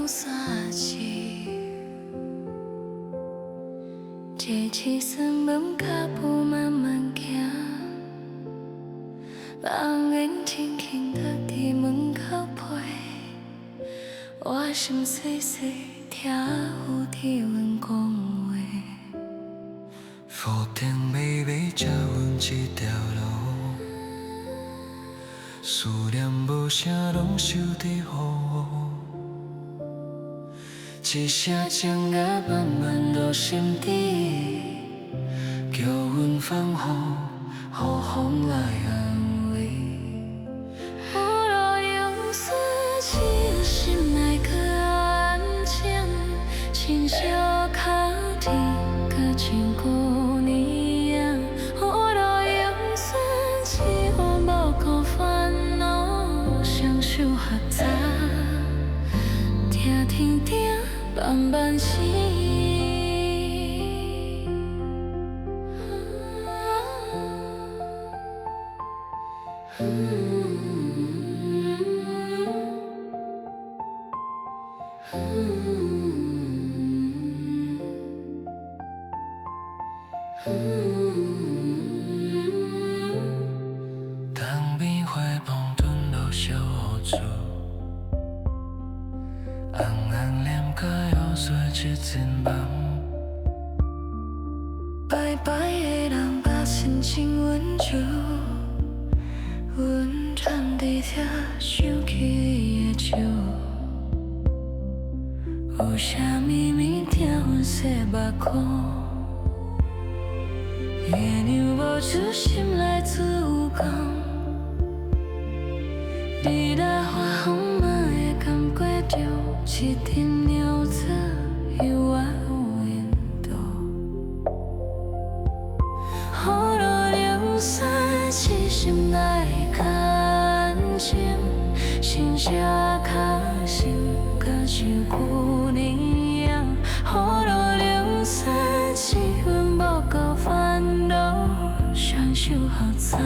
山市，这起算门脚步慢慢行，人缘轻轻地伫门口陪，我心碎碎听有伫阮讲话，浮灯微微照阮这条路，思念无声拢收伫雨雾。 一声情啊，慢慢落心底，叫阮放雨，予风来安慰。雨落用伞，只心内搁安静，轻笑脚底，搁真旧年啊。雨落用伞，只我无顾烦恼，双手合十，听天顶。 慢慢醒，当边花碰吞落小雨珠。 红红脸甲摇水一阵梦，白白的人把心情温柔，阮站伫遐想起伊的笑，有啥秘密听阮细目看，月亮无出心来自有讲，你来花风嘛会感觉着。 一阵鸟子由我有引导，雨落凉伞，痴心来安静，心写脚心，甲像旧年样。雨落凉伞，是阮无够烦恼，双手合十，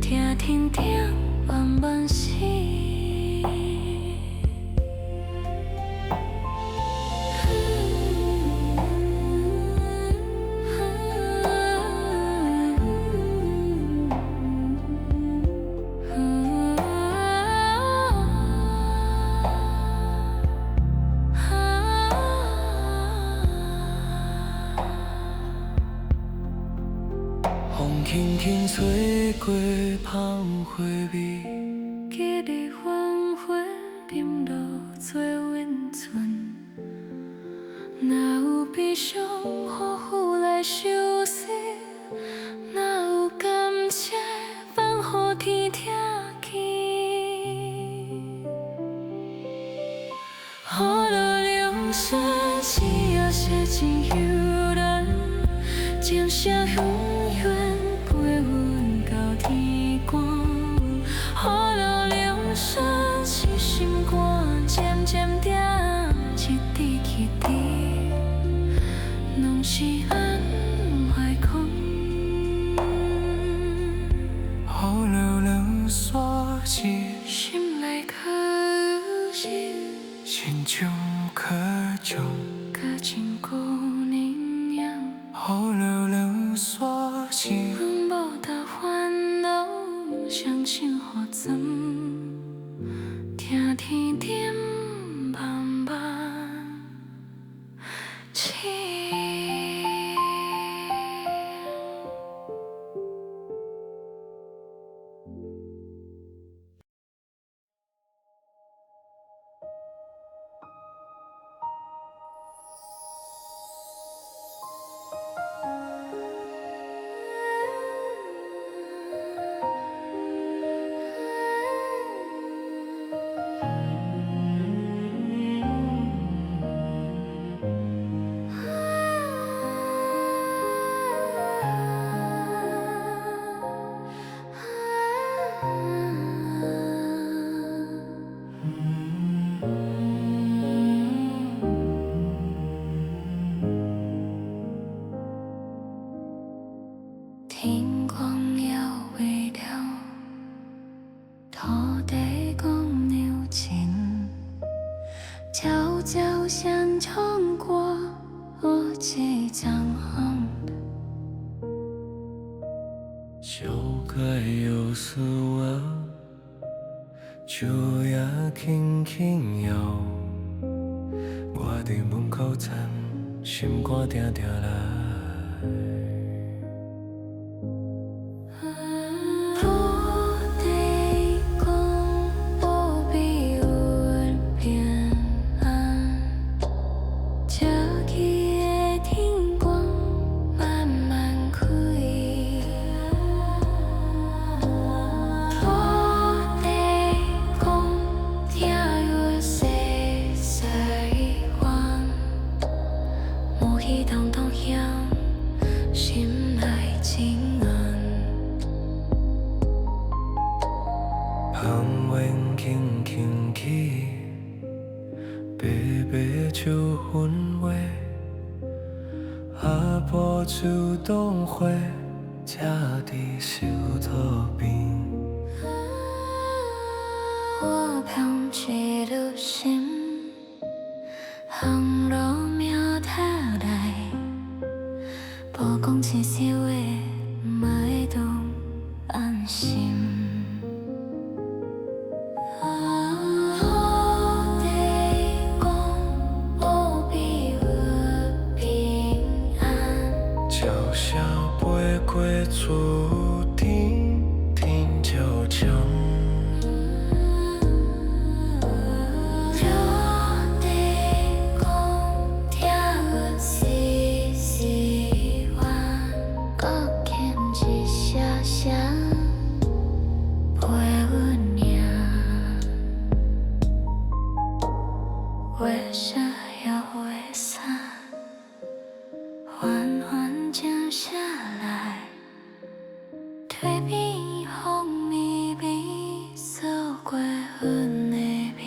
听天顶慢慢醒。 风轻轻吹过芳花味，记日黄昏沉落做温存，哪有悲伤雨雨来相思，哪有感谢放予天听见。雨落凉伞，只要写真悠然，情声永远。 陪阮到天光，雨落凉伞，是心肝渐渐定，一滴一滴，拢是安怀空。雨落凉伞是心内可是心中可重，搁真旧年样。雨落凉伞是。 无大烦恼，双手合十，听天顶慢慢醒。一张红的。小街有思我，手也轻轻摇。我伫门口站，心肝定定来。香烟轻轻起，白白树氛围，阿婆煮冻花，吃伫手套边。我偏一入心，红路苗头来，无讲真实话，嘛会当安心。鸟声飞过厝天，天照墙。落地讲听阮细细话，搁欠一声声陪阮赢。为啥要为啥？缓缓静下来，蜕变风绵绵，扫过阮的面。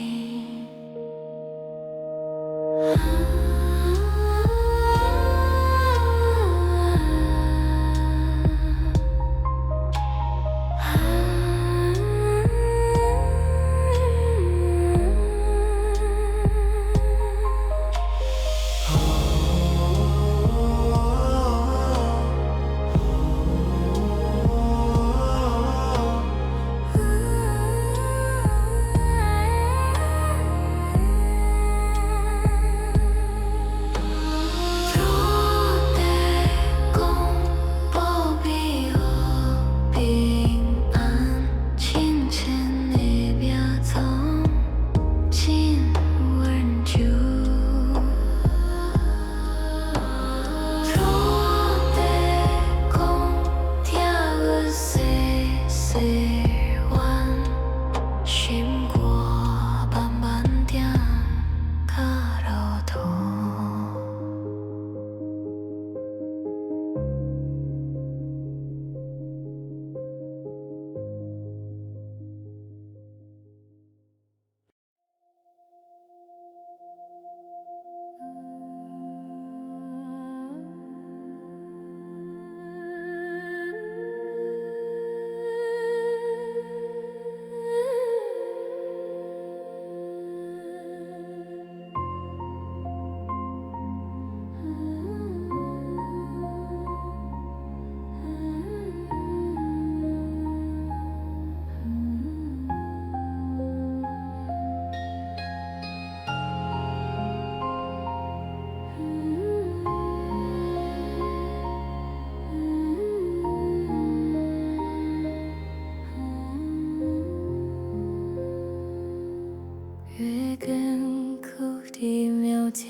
月光枯枝苗条，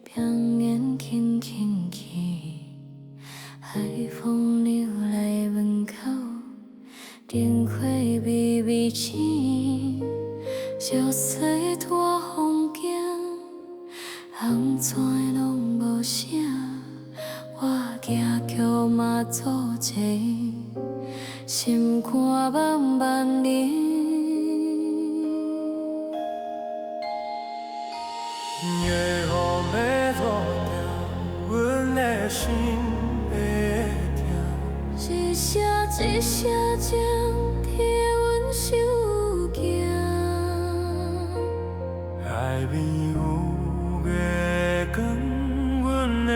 평烟轻轻起，海风流来门口，灯火微微醒，小碎大风景，红纸拢无声，我行曲嘛做阵，心肝慢慢冷。月雨要落定，阮的心会痛。一声一声情，替阮受惊。海边有月光，阮的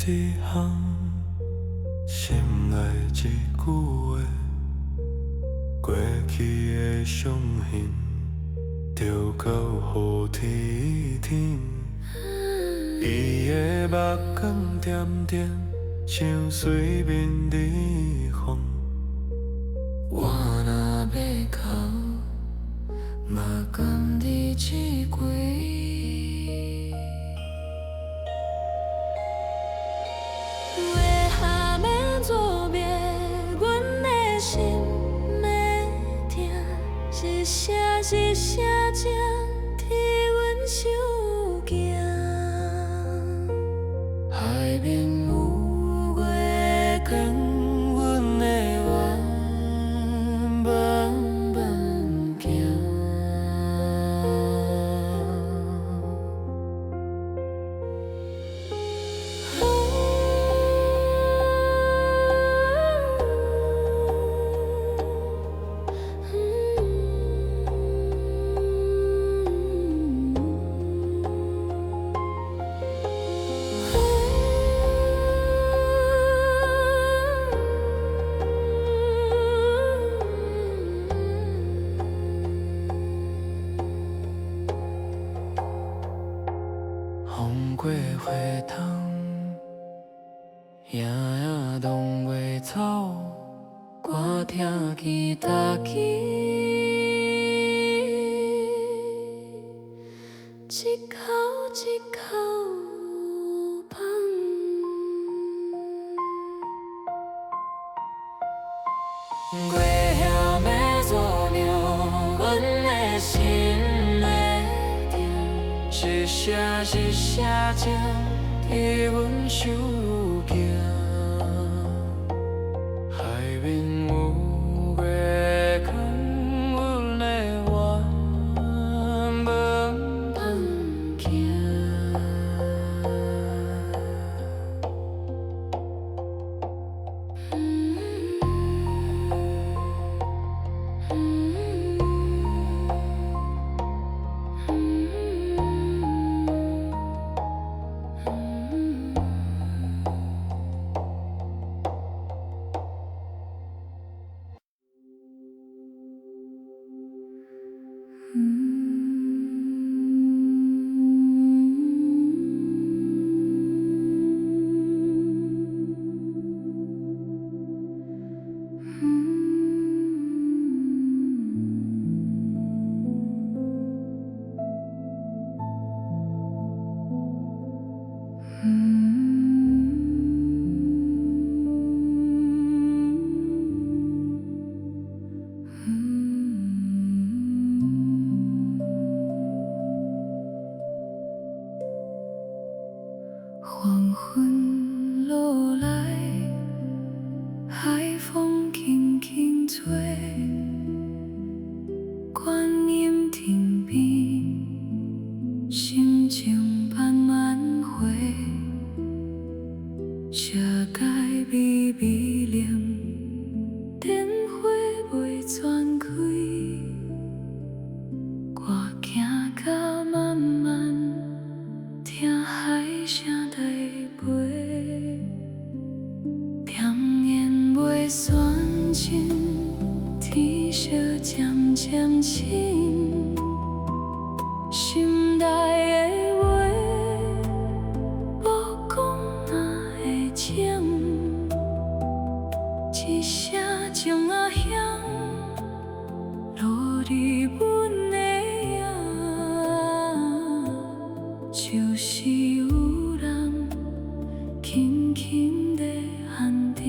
伫巷，心内一句话，过去的伤痕，就到雨天天。伊的目光点点，像水面的风。我若要哭，嘛甘你一归。为何免作别？阮的心要定，一声一声情，替阮受惊。海面有月光，阮的愿慢慢行。风过花筒，影影拢袂走，我听见踏起，一口一口放。过晓要做娘，阮的心会定，一声一声情，替阮受惊。海面有月光，阮的愿慢慢行。黄昏落来，海风轻轻吹，观音亭边，心情慢慢回，车街微微亮，电火未全开，我行到慢慢听海声。算尽，天色渐渐深，心内的话，无讲哪会情，一声情仔响，落入阮的影，就是有人轻轻地安定。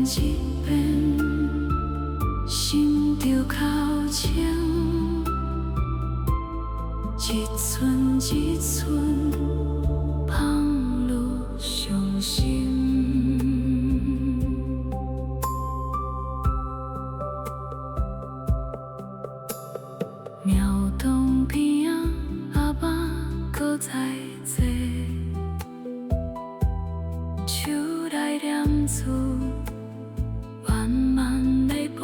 一遍，心就哭清，坐，手来念字，慢慢地步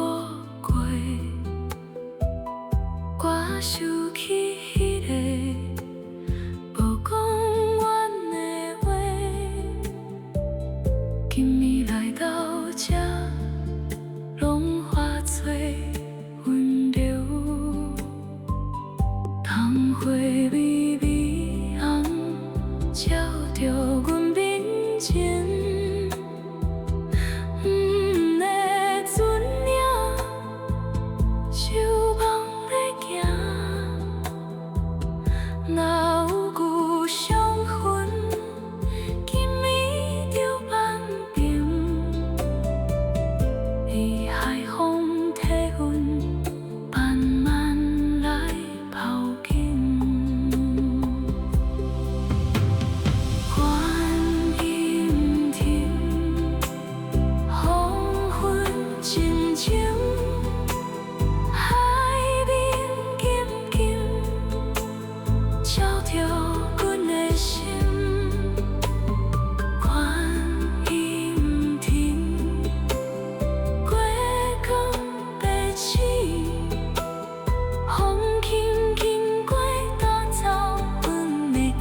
过。我想起迄个无讲完的话，今暝来到这，拢化作温柔。窗花微微红，照着阮面前。的船影，手捧咧行。若有旧相份，今暝就挽平。伊海风替阮慢慢来抛紧。观音亭，黄昏静静，海面静静，照着阮的心。观音亭，月光白起，风轻轻过带走阮的囝。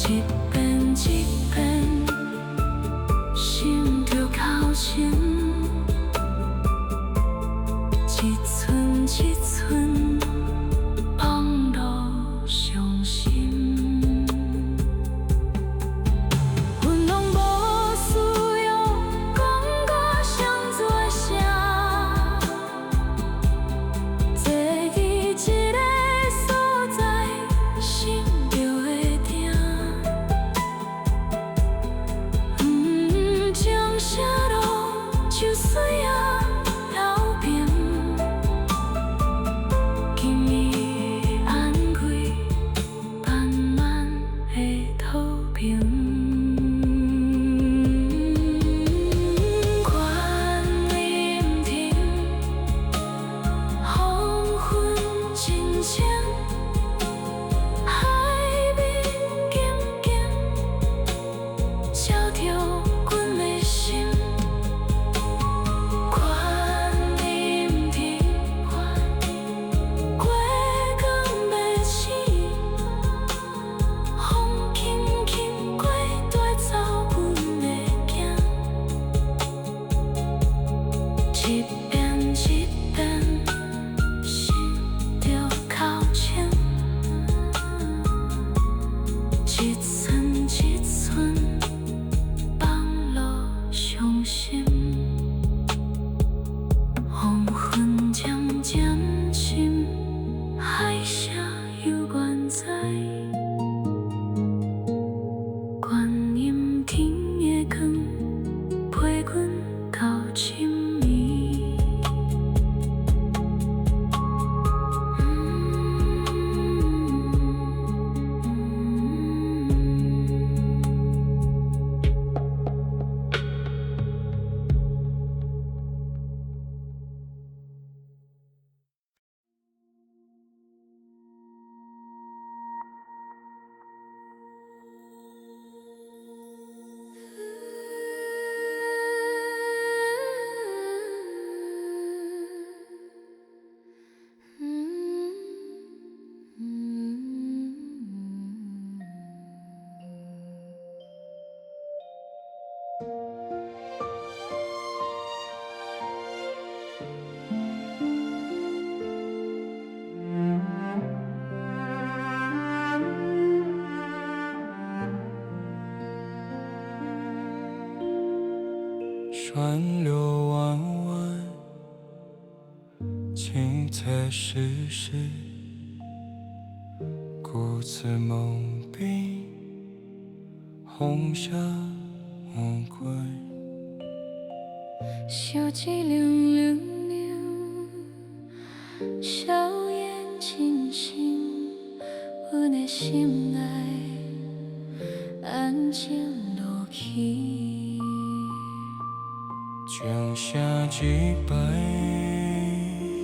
一遍一遍，心着哭声，一寸一寸放落伤心。阮拢无需要讲我谁做声，坐伫一个所在，心就会定。将啥路就水啊流平，今暝安慰慢慢会透明。观音亭，黄昏静静，海面静静，照着阮的心。观音亭，月光白起，风轻轻过带走阮的囝。一遍一遍，心着哭声，一寸一寸放落伤心。黄昏渐渐深，海声犹原在。观音亭的光，陪阮到深暝。川流弯弯，青苔湿湿，故此梦鬓，红霞无归。手指凉凉凉，笑颜真心，阮的心内安静落去。江下几摆，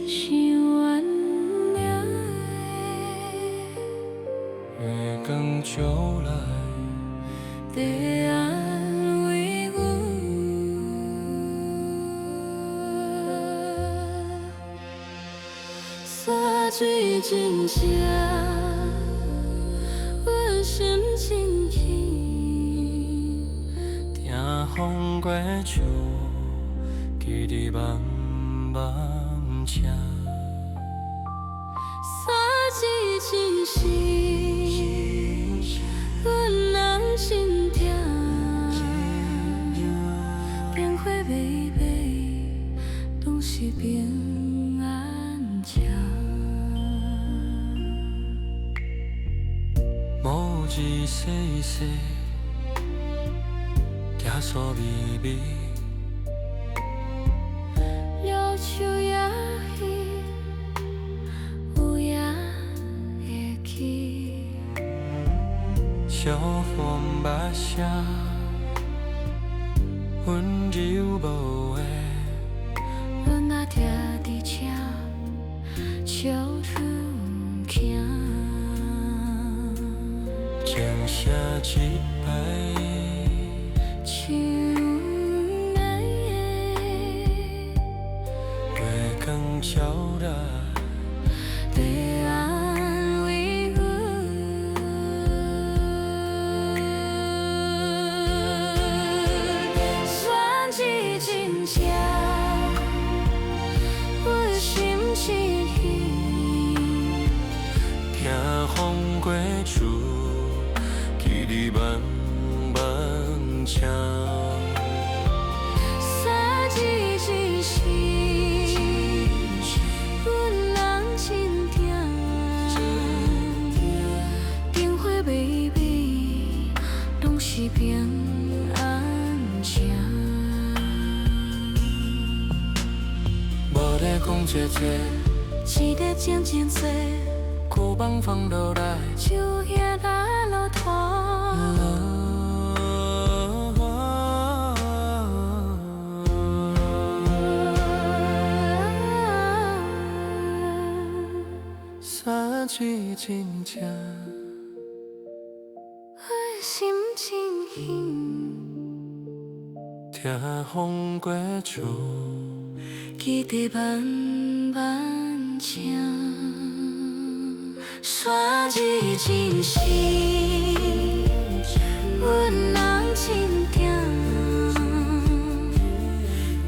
想原谅的月光照来，在安慰阮。山水真正，阮心真轻。听风过树，记伫茫茫城。山水真实，阮人心痛。电话微微，拢是平安车。某日细细，行山微微，了树也稀，有也会去。小风目声，温柔无话。阮若徛伫车，笑阮行。情声一摆，像爱的月光照来，在安慰阮。选一真正，阮心真轻。听风过树，记伫茫茫城。山水真实，阮人真痛。电话微微，拢是平安城。无咧讲多多，一日静静坐，鼓棒放落来。树叶拉落土。山水真正，阮心真轻。听风过树，记伫茫茫城。山水真实，阮人真痛。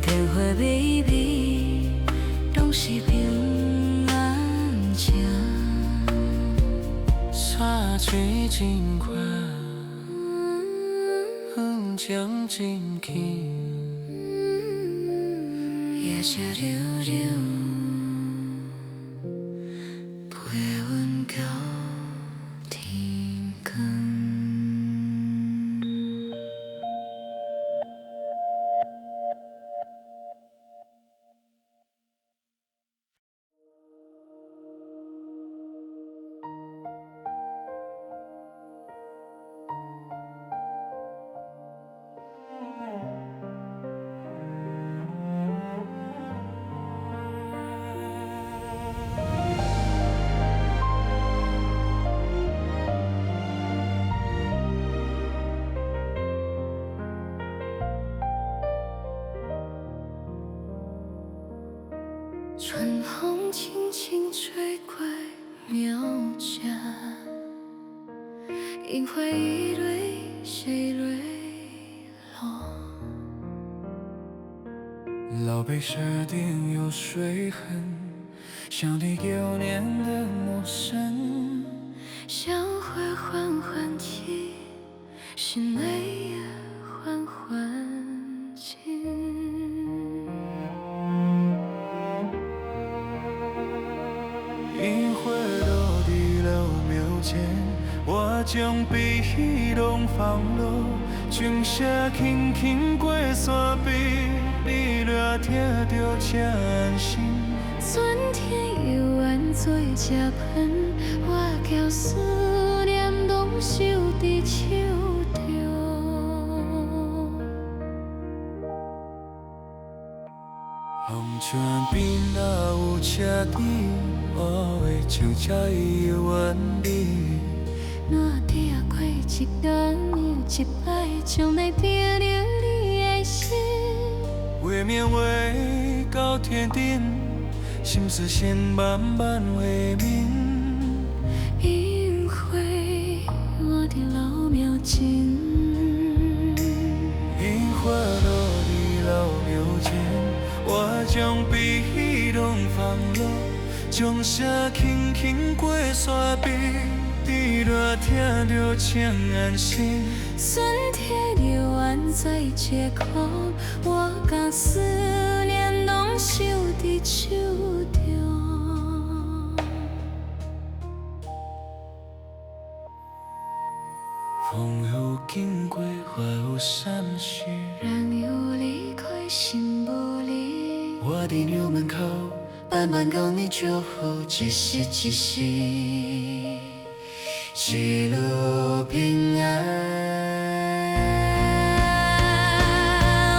电话微微，拢是平安城。山水真宽，风江真轻。夜色溜溜，陪阮到天光。春风轻轻吹过苗家，樱花一蕊谁蕊落？老碑石顶有水痕，像你幼年的陌生。香花缓缓起，心泪也缓缓静。樱花落地了庙前，我将悲喜拢放落，情声轻轻过山壁，你掠听着才安心。春天犹原做食饭，我叫思念拢收伫手中。风泉边若有车灯，乌的像车伊的原理。一天又一摆，将来变着你的心。画面画到天顶，心思线慢慢画明。樱花落伫老庙前，樱花落伫老庙前，我将悲喜拢放落，将声轻轻过山壁，你若听着请安心。酸甜的缘在一块，我甲思念拢收伫手中。风雨经过，花有闪烁，人有离开，心无离。我伫庙门口，慢慢讲你祝福，一时一时，一路平安。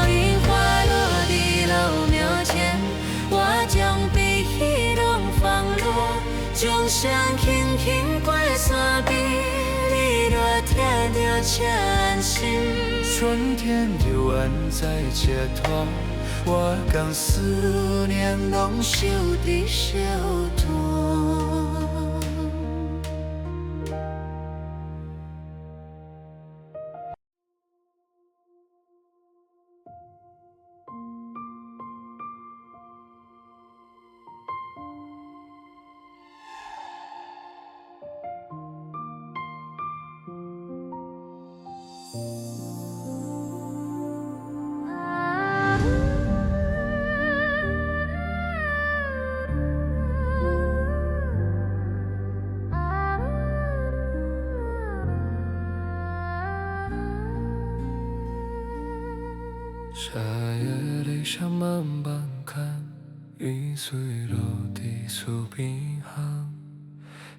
樱花落伫老庙前，我将悲喜拢放落，将声轻轻过山壁，你若听着请安心。春天就安在这头，我将思念拢收伫手中。夏夜里下慢慢看，雨水落伫树边巷，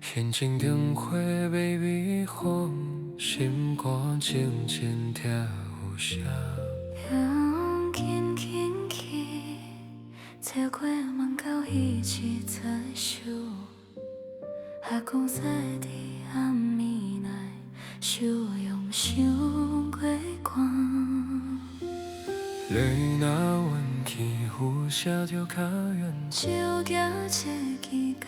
现前灯花微微晃，心肝渐渐跳有声。风轻轻起，吹过门口彼次再想，阿公在伫暗暝内，受用伤过光。泪若阮去，雨下就较远，少行这期间，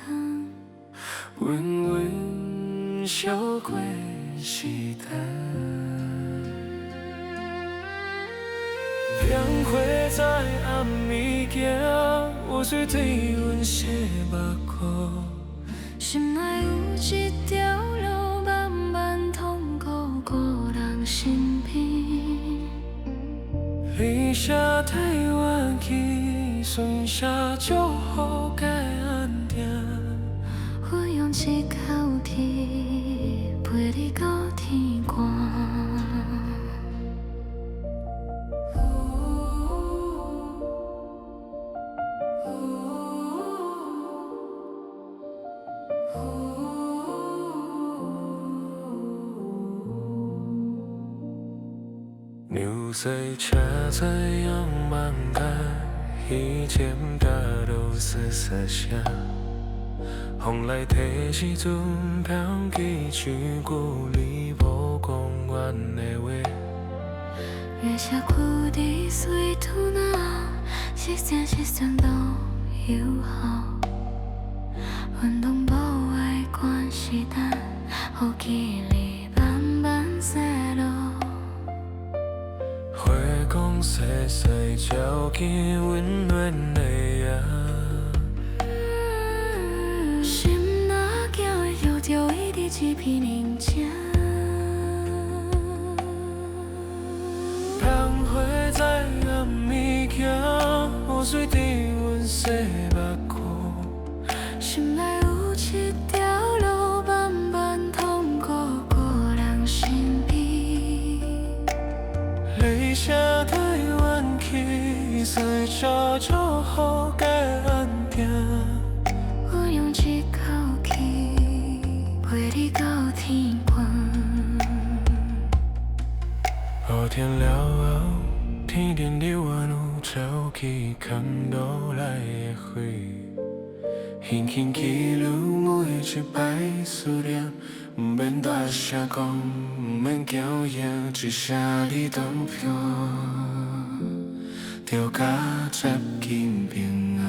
温温笑过时代。烟火在暗暝行，有水对阮洗目眶。心内有一条路，慢慢通过故人身边。你写台湾去，顺写祝福该安定。我用一口气陪你到天光。牛仔车在阳漫开，以前大都嘶嘶声。风来提时阵飘起一句你无讲完的话。月下枯伫水土内，细声都友好。运动无爱关系单，雨季里慢慢细落。花光细细照见温暖的夜。心若叫会摇着伊伫一片宁静。香花在暗暝行，雨水滴阮洗目眶。心内有一条路，慢慢通过故人身边。你写台湾去，随着祝福该安定。我用一口气陪你到天光。雨天了后，天顶流弯有照起看倒来的花。轻轻记录每一摆思念，毋免大声讲，毋免骄阳，一声你当飘，就甲接近平安。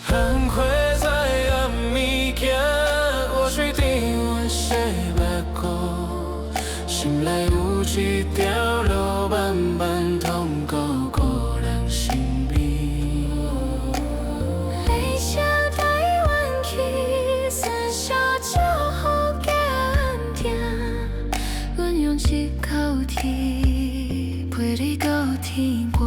寒花在暗暝行，我水甜阮洗目顾，心内有一条路，慢慢通过故人身边。理想台湾去，三小祝福家庭，阮用一口气陪你到天光。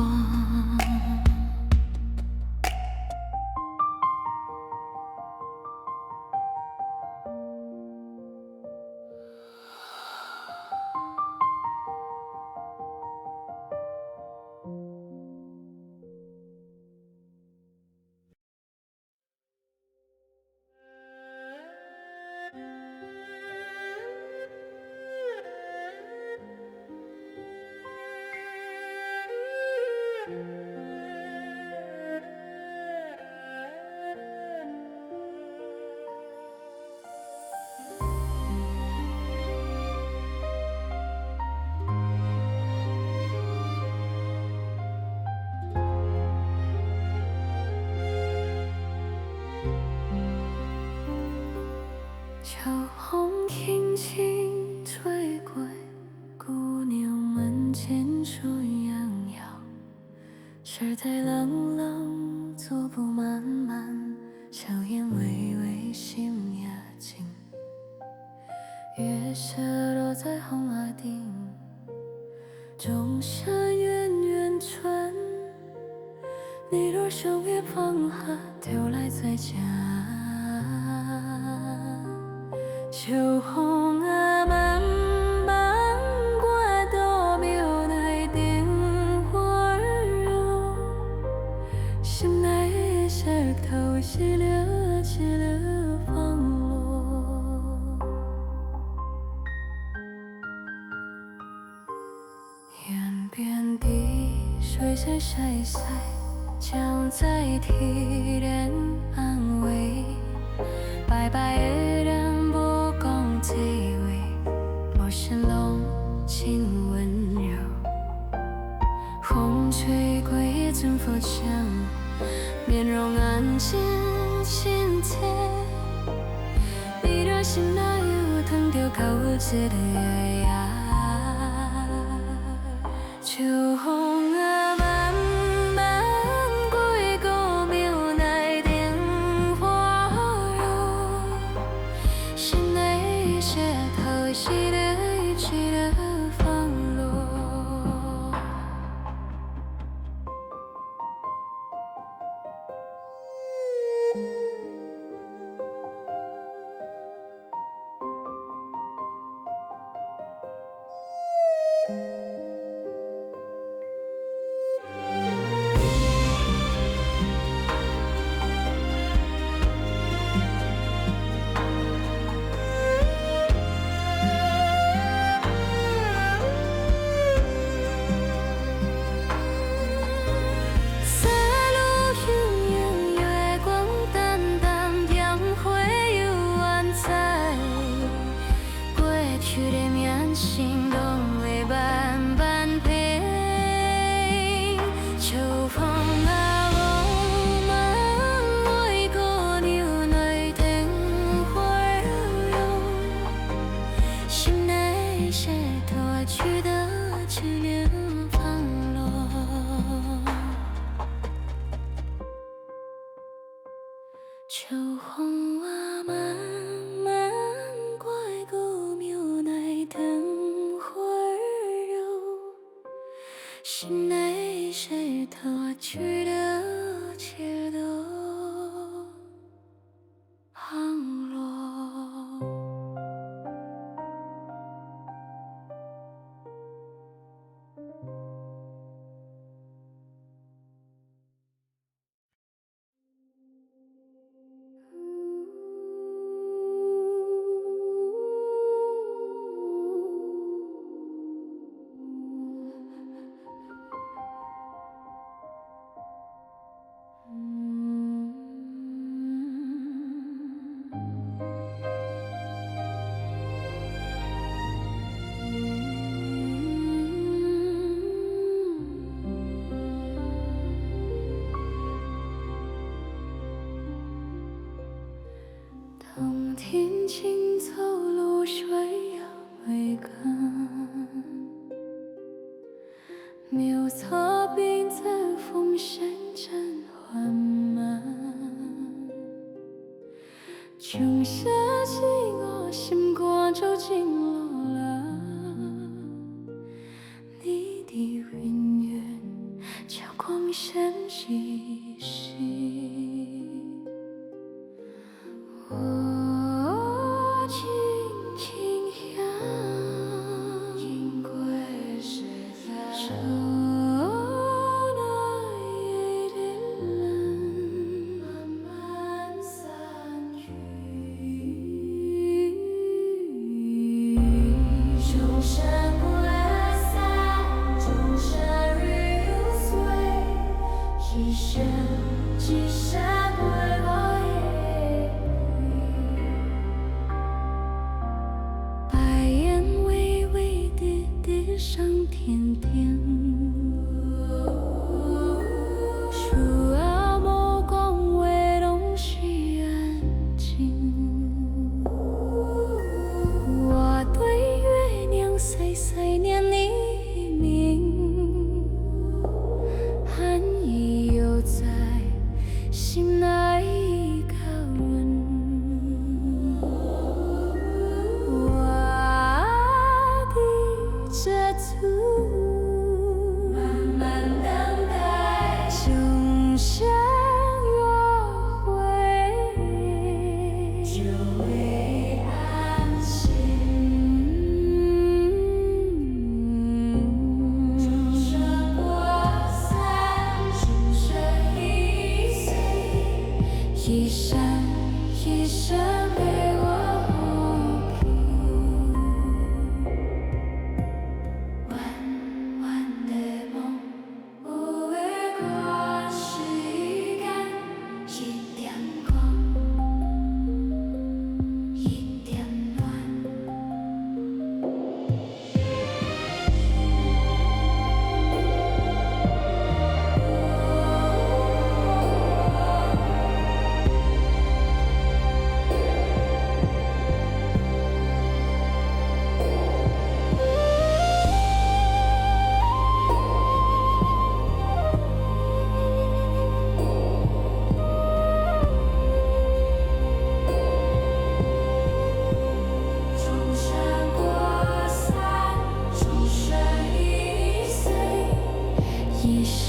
秋风轻轻吹过，姑娘门前树摇摇，时代冷冷，足步慢慢，硝烟微微，心也静。月色落在红瓦顶，仲夏远远春，你若相约放下，就来做家。秋风啊，慢慢刮到庙内灯花柔，心内的石头一粒一粒放落。岸边的水在晒晒，江在提炼安慰，白白的人。滋味，陌生拢真温柔。风吹过阵风香，面容安静亲切。你若心内有疼，就靠一个呀。秋风啊，慢慢归故庙内灯花柔，心内石头一粒一粒放落。心动会慢慢平，秋风啊，我们为故庙内灯花柔，心内石头去的一粒放落。秋风啊，慢慢归故庙内灯花柔，心内石头去的一粒放落。走进路了，你的永远叫光线稀稀。我轻轻향，经过谁在那夜的冷，慢慢散去。钟声过散，钟声如水，一生一生陪我夜。白烟微微地地上天天，树啊目光微拢是安静。我对月亮细细念你名，寒意又在心内高温。我的这途慢慢等待，钟声约会，就会安心。钟声过散，钟声已碎，一生一生陪我后去。弯弯的梦，有的过时间，一点光，一点暖。钟声过散，钟声已碎，一生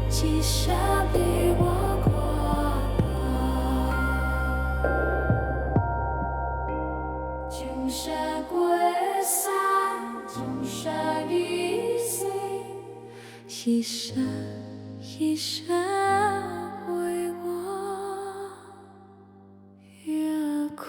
一生陪我过。钟声过散，钟声已碎，一生一生为我越苦。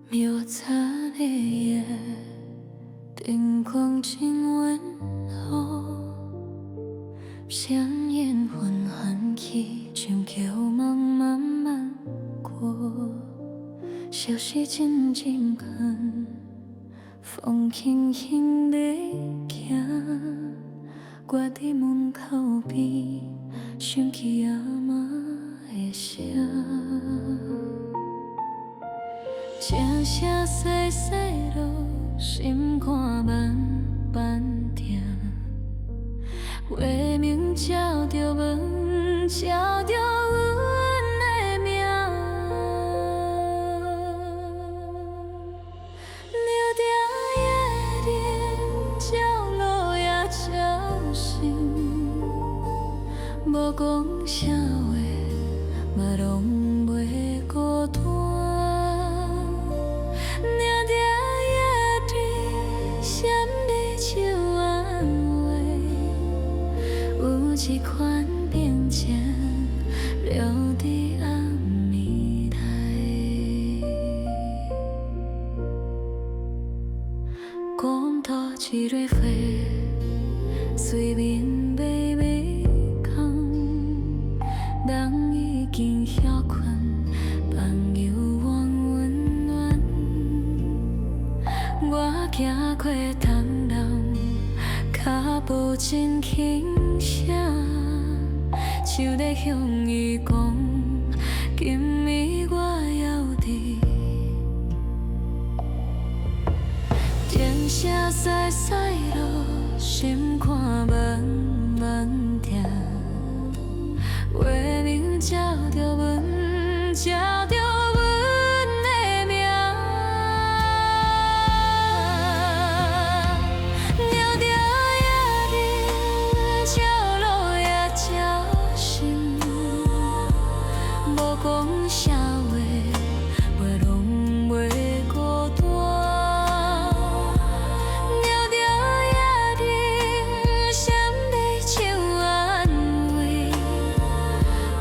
묘惨的夜，灯光真温和，香烟熏寒气，钟桥梦慢慢过，消息真真远，风轻轻地行，我伫门口边，想起阿嬷的声。正声细细落，心肝慢慢定。画面照着阮，照着阮的命。流着夜灯，照路也照心。无讲啥话，嘛拢袂孤单。听着夜灯闪的手安慰，有一款平静，一蕊花，水面微微空，人已经晓困，梦游往温暖。我行过冬楼，脚步真轻声，像在向伊讲，今暝我还伫。天色西西落，心看闷闷痛。月明照着阮，照着阮的名。袅袅夜灯，照路也照心。无讲啥话，话拢袂孤单。袅袅夜灯，闪地唱安慰，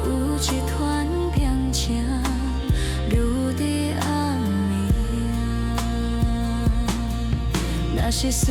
有一团平静留伫暗暝。若是思